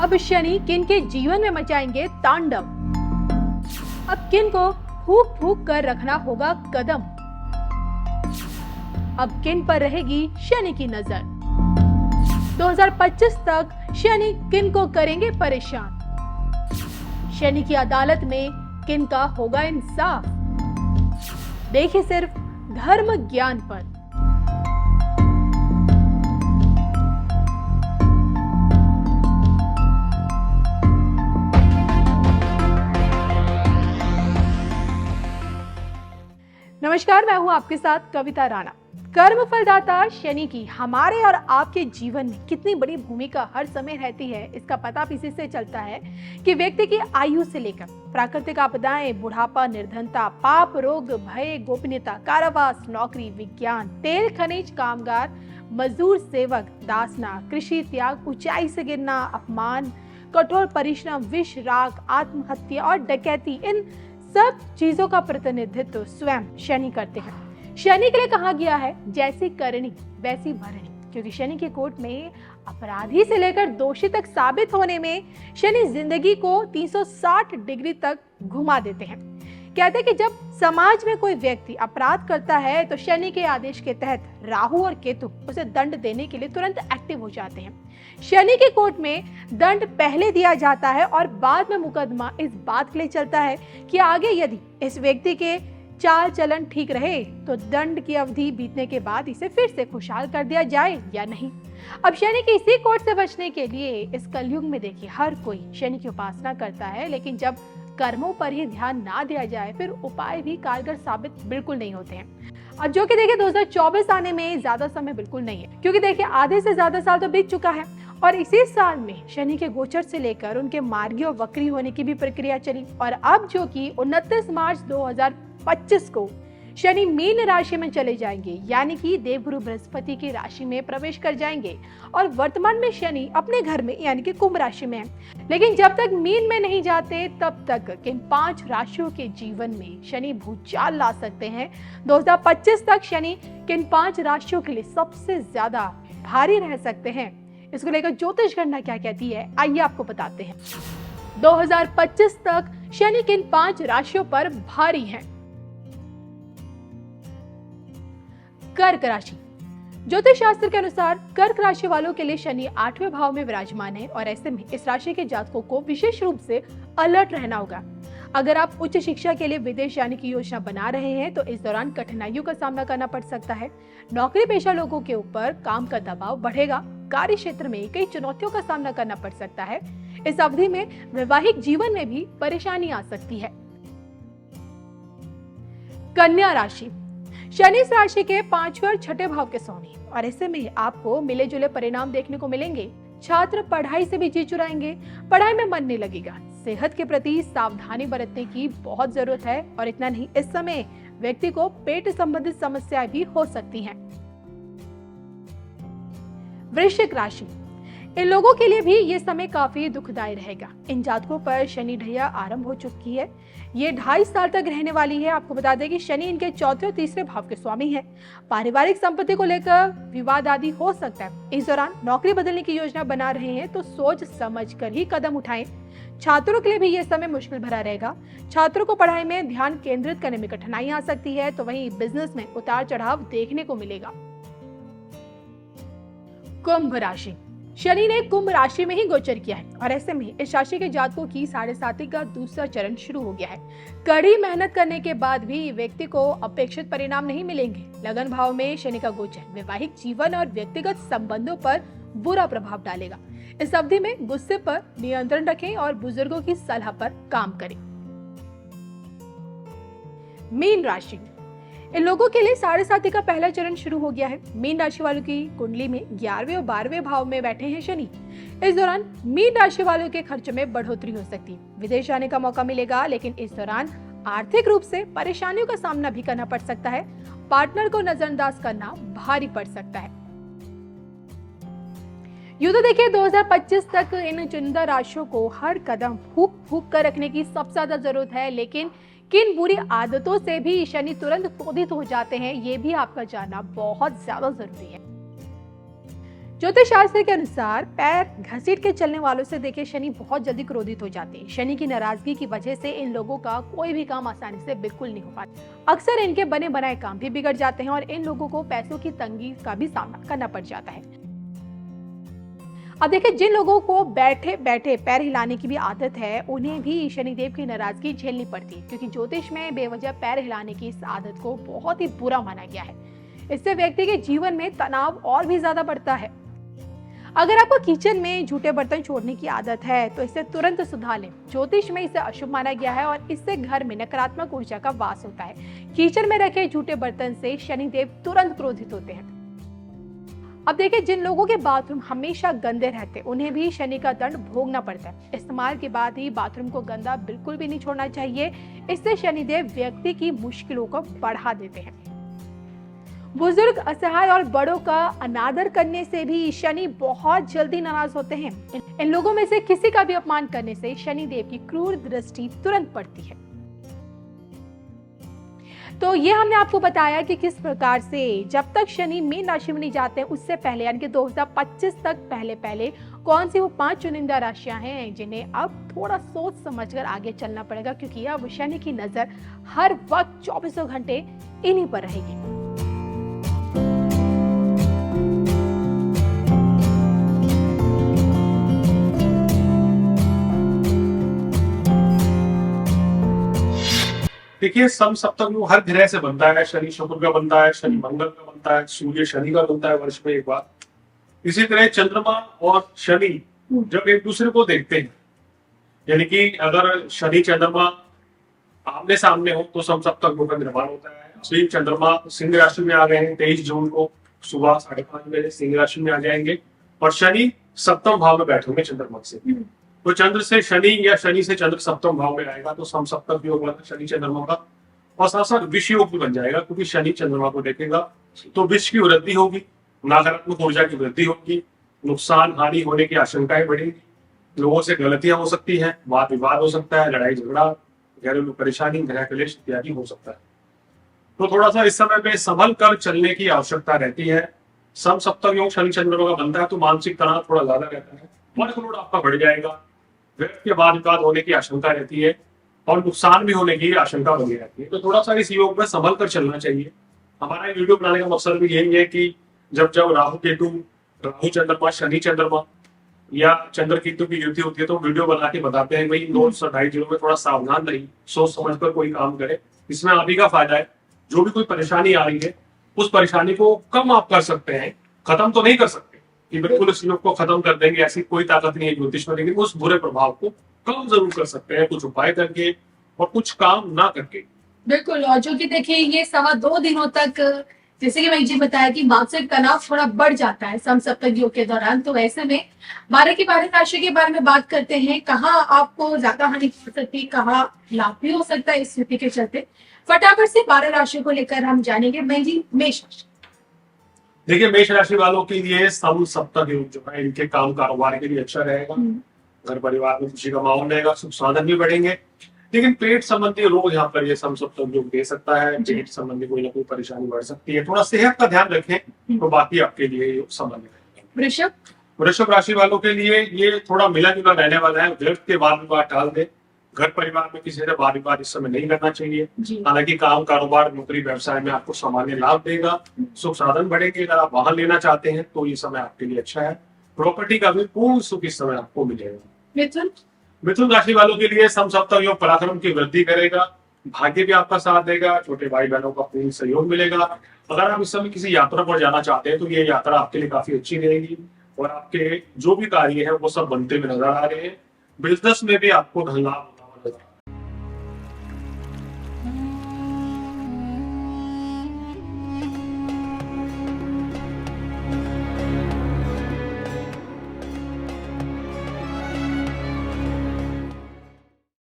अब शनि किन के जीवन में मचाएंगे तांडव। अब किन को फूक फूक कर रखना होगा कदम। अब किन पर रहेगी शनि की नजर। 2025 तक शनि किन को करेंगे परेशान। शनि की अदालत में किन का होगा इंसाफ। देखिए सिर्फ धर्म ज्ञान पर। नमस्कार, मैं हूं आपके साथ कविता राणा। कर्म फलदाता शनि की हमारे और आपके जीवन में कितनी बड़ी भूमिका हर समय रहती है, इसका पता इसी से चलता है कि व्यक्ति की आयु से लेकर प्राकृतिक आपदाएं, बुढ़ापा, निर्धनता, पाप, रोग, भय, गोपनीयता, कारावास, नौकरी, विज्ञान, तेल खनिज, कामगार, मजदूर, सेवक, दासना, कृषि त्याग, ऊंचाई से गिरना, अपमान, कठोर परिश्रम, विष, राग, आत्महत्या और डकैती, इन सब चीजों का प्रतिनिधित्व स्वयं शनि करते हैं। शनि के लिए कहा गया है जैसी करनी वैसी भरनी, क्योंकि शनि के कोर्ट में अपराधी से लेकर दोषी तक साबित होने में शनि जिंदगी को 360 डिग्री तक घुमा देते हैं। कहते हैं कि जब समाज में कोई व्यक्ति अपराध करता है तो शनि के आदेश के तहत राहु और केतु उसे दंड देने के लिए तुरंत एक्टिव हो जाते हैं। शनि के कोर्ट में दंड पहले दिया जाता है और बाद में मुकदमा इस बात के लिए चलता है कि आगे यदि इस व्यक्ति के चाल चलन ठीक रहे तो दंड की अवधि बीतने के बाद इसे फिर से खुशहाल कर दिया जाए या नहीं। अब शनि के इसी कोर्ट से बचने के लिए इस कलयुग में देखिए हर कोई शनि की उपासना करता है, लेकिन जब कर्मों पर ही ध्यान ना दिया जाए फिर उपाय भी कारगर साबित बिल्कुल नहीं होते हैं। अब जो कि देखिए 2024 आने में ज्यादा समय बिल्कुल नहीं है, क्योंकि देखिए आधे से ज्यादा साल तो बीत चुका है और इसी साल में शनि के गोचर से लेकर उनके मार्गी और वक्री होने की भी प्रक्रिया चली और अब जो कि 29 मार्च 2025 को शनि मीन राशि में चले जाएंगे, यानी कि देवगुरु बृहस्पति की राशि में प्रवेश कर जाएंगे और वर्तमान में शनि अपने घर में यानी कि कुंभ राशि में है। लेकिन जब तक मीन में नहीं जाते तब तक किन 5 राशियों के जीवन में शनि भूचाल ला सकते हैं। 2025 तक शनि किन 5 राशियों के लिए सबसे ज्यादा भारी रह सकते हैं, इसको लेकर ज्योतिष गणना क्या कहती है, आइए आपको बताते हैं। 2025 तक शनि किन 5 राशियों पर भारी है। कर्क राशि। ज्योतिष शास्त्र के अनुसार कर्क राशि वालों के लिए शनि 8वें भाव में विराजमान है और ऐसे में इस राशि के जातकों को विशेष रूप से अलर्ट रहना होगा। अगर आप उच्च शिक्षा के लिए विदेश जाने की योजना बना रहे हैं तो इस दौरान कठिनाइयों का सामना करना पड़ सकता है। नौकरी पेशा लोगों के ऊपर काम का दबाव बढ़ेगा। कार्य क्षेत्र में कई चुनौतियों का सामना करना पड़ सकता है। इस अवधि में वैवाहिक जीवन में भी परेशानी आ सकती है। कन्या राशि। शनि इस राशि के 5वें और 6ठे भाव के स्वामी और ऐसे में आपको मिले जुले परिणाम देखने को मिलेंगे। छात्र पढ़ाई से भी जी चुराएंगे, पढ़ाई में मन नहीं लगेगा। सेहत के प्रति सावधानी बरतने की बहुत जरूरत है और इतना नहीं, इस समय व्यक्ति को पेट संबंधित समस्याएं भी हो सकती हैं। वृश्चिक राशि। इन लोगों के लिए भी ये समय काफी दुखदायी रहेगा। इन जातकों पर शनि ढैया आरंभ हो चुकी है, ये 2.5 साल तक रहने वाली है। आपको बता दें कि शनि इनके 4थे और 3रे भाव के स्वामी है। पारिवारिक संपत्ति को लेकर विवाद आदि हो सकता है। इस दौरान नौकरी बदलने की योजना बना रहे हैं तो सोच समझ कर ही कदम उठाएं। छात्रों के लिए भी यह समय मुश्किल भरा रहेगा। छात्रों को पढ़ाई में ध्यान केंद्रित करने में कठिनाई आ सकती है, तो वहीं बिजनेस में उतार चढ़ाव देखने को मिलेगा। कुंभ राशि। शनि ने कुंभ राशि में ही गोचर किया है और ऐसे में इस राशि के जातकों की 7.5 का दूसरा चरण शुरू हो गया है। कड़ी मेहनत करने के बाद भी व्यक्ति को अपेक्षित परिणाम नहीं मिलेंगे। लगन भाव में शनि का गोचर वैवाहिक जीवन और व्यक्तिगत संबंधों पर बुरा प्रभाव डालेगा। इस अवधि में गुस्से पर नियंत्रण रखें और बुजुर्गों की सलाह पर काम करें। मीन राशि। इन लोगों के लिए 7.5 का पहला चरण शुरू हो गया है। मीन राशि वालों की कुंडली में 11वें और 12वें भाव में बैठे हैं शनि। इस दौरान मीन राशि वालों के खर्च में बढ़ोतरी हो सकती है। विदेश जाने का मौका मिलेगा, लेकिन इस दौरान आर्थिक रूप से परेशानियों का सामना भी करना पड़ सकता है। पार्टनर को नजरअंदाज करना भारी पड़ सकता है। यूं तो देखिए 2025 तक इन चुनिंदा राशियों को हर कदम फूक फूक कर रखने की सबसे ज्यादा जरूरत है, लेकिन किन बुरी आदतों से भी शनि तुरंत क्रोधित हो जाते हैं, ये भी आपका जानना बहुत ज्यादा जरूरी है। ज्योतिष शास्त्र के अनुसार पैर घसीट के चलने वालों से देखे शनि बहुत जल्दी क्रोधित हो जाते हैं। शनि की नाराजगी की वजह से इन लोगों का कोई भी काम आसानी से बिल्कुल नहीं हो पाता। अक्सर इनके बने बनाए काम भी बिगड़ जाते हैं और इन लोगों को पैसों की तंगी का भी सामना करना पड़ जाता है। अब देखिए, जिन लोगों को बैठे बैठे पैर हिलाने की भी आदत है, उन्हें भी शनिदेव की नाराजगी झेलनी पड़ती है, क्योंकि ज्योतिष में बेवजह पैर हिलाने की इस आदत को बहुत ही बुरा माना गया है। इससे व्यक्ति के जीवन में तनाव और भी ज्यादा बढ़ता है। अगर आपको किचन में झूठे बर्तन छोड़ने की आदत है तो इसे तुरंत सुधार लें। ज्योतिष में इसे अशुभ माना गया है और इससे घर में नकारात्मक ऊर्जा का वास होता है। किचन में रखे झूठे बर्तन से शनिदेव तुरंत क्रोधित होते हैं। अब देखिए, जिन लोगों के बाथरूम हमेशा गंदे रहते हैं, उन्हें भी शनि का दंड भोगना पड़ता है। इस्तेमाल के बाद ही बाथरूम को गंदा बिल्कुल भी नहीं छोड़ना चाहिए। इससे शनिदेव व्यक्ति की मुश्किलों को बढ़ा देते हैं। बुजुर्ग, असहाय और बड़ों का अनादर करने से भी शनि बहुत जल्दी नाराज होते हैं। इन लोगों में से किसी का भी अपमान करने से शनिदेव की क्रूर दृष्टि तुरंत पड़ती है। तो ये हमने आपको बताया कि किस प्रकार से जब तक शनि मीन राशि में नहीं जाते हैं, उससे पहले यानी कि 2025 तक पहले कौन सी वो 5 चुनिंदा राशियां हैं जिन्हें अब थोड़ा सोच समझकर आगे चलना पड़ेगा, क्योंकि अब शनि की नजर हर वक्त 24 घंटे इन्हीं पर रहेगी। देखिए, सम सप्तक वो हर ग्रह से बनता है। शनि शुक्र का बनता है, शनि मंगल का बनता है, सूर्य शनि का बनता है वर्ष में एक बार। इसी तरह चंद्रमा और शनि जब एक दूसरे को देखते हैं, यानी कि अगर शनि चंद्रमा आमने सामने हो तो सम सप्तक का निर्माण होता है। अभी चंद्रमा सिंह राशि में आ गए हैं। 23 जून को सुबह 5:30 बजे सिंह राशि में आ जाएंगे और शनि सप्तम भाव में बैठेंगे चंद्रमा से। तो चंद्र से शनि या शनि से चंद्र सप्तम भाव में आएगा तो सम सप्तक योग बना शनि चंद्रमा का, और साथ साथ विष योग भी बन जाएगा, क्योंकि शनि चंद्रमा को देखेगा तो विष की वृद्धि होगी, नकारात्मक ऊर्जा की वृद्धि होगी, नुकसान हानि होने की आशंकाएं बढ़ेंगी, लोगों से गलतियां हो सकती हैं, वाद विवाद हो सकता है, लड़ाई झगड़ा, घरेलू परेशानी, गृह क्लेश इत्यादि हो सकता है। तो थोड़ा सा इस समय पे संभल कर चलने की आवश्यकता रहती है। सम सप्तक योग शनि चंद्रमा का बनता है तो मानसिक तनाव थोड़ा ज्यादा रहता है, वर्कलोड आपका बढ़ जाएगा, व्यक्ति के वाद विवाद होने की आशंका रहती है और नुकसान भी होने की आशंका बनी रहती है। तो थोड़ा सा इस योग में संभल कर चलना चाहिए। हमारा वीडियो बनाने का मकसद भी यही है कि जब राहु केतु, राहु चंद्रमा, शनि चंद्रमा या चंद्र केतु की युति होती है तो वीडियो बना के बताते हैं भाई इन 2-2.5 दिनों में थोड़ा सावधान रहिए, सोच समझ कर कोई काम करे। इसमें आप ही का फायदा है। जो भी कोई परेशानी आ रही है उस परेशानी को कम आप कर सकते हैं, खत्म तो नहीं कर सकते कि बिल्कुल इस योग को खत्म कर देंगे, ऐसी कोई ताकत नहीं है ज्योतिष में, लेकिन उस बुरे प्रभाव को कम जरूर कर सकते हैं, कुछ उपाय करके और कुछ काम ना करके। बिल्कुल। और जो कि देखिए, ये 2.25 दिनों तक जैसे कि मैं जी बताया कि मानसिक तनाव थोड़ा बढ़ जाता है सम सप्तक योग के दौरान। तो ऐसे में 12 की 12 राशि के बारे में बात करते हैं, कहाँ आपको ज्यादा हानि हो सकती है, कहाँ लाभ भी हो सकता है इस स्थिति के चलते। फटाफट से 12 राशि को लेकर हम जानेंगे। मैं जी मेष राशि। देखिए, मेष राशि वालों के लिए सम सप्तक योग जो है इनके काम कारोबार के लिए अच्छा रहेगा। घर परिवार में खुशी का माहौल रहेगा, सुख साधन भी बढ़ेंगे। लेकिन पेट संबंधी रोग यहाँ पर ये सम सप्तक योग दे सकता है। पेट संबंधी कोई ना कोई परेशानी बढ़ सकती है, थोड़ा सेहत का ध्यान रखें तो बाकी आपके लिए योग संबंधित रहेगा। वृषभ राशि वालों के लिए ये थोड़ा मिला जुला रहने वाला है। व्यर्थ के वाद विवाद टाल दे। घर परिवार में किसी से वाद विवाद इस समय नहीं करना चाहिए। हालांकि काम कारोबार नौकरी व्यवसाय में आपको सामान्य लाभ देगा, सुख साधन बढ़ेंगे। अगर आप वाहन लेना चाहते हैं तो ये समय आपके लिए अच्छा है। प्रॉपर्टी का भी पूर्ण सुख इस समय आपको मिलेगा। मिथुन राशि वालों के लिए सम सप्तक योग पराक्रम की वृद्धि करेगा, भाग्य भी आपका साथ देगा, छोटे भाई बहनों का पूर्ण सहयोग मिलेगा। अगर आप इस समय किसी यात्रा पर जाना चाहते हैं तो ये यात्रा आपके लिए काफी अच्छी रहेगी और आपके जो भी कार्य है वो सब बनते हुए नजर आ रहे हैं। बिजनेस में भी आपको धन लाभ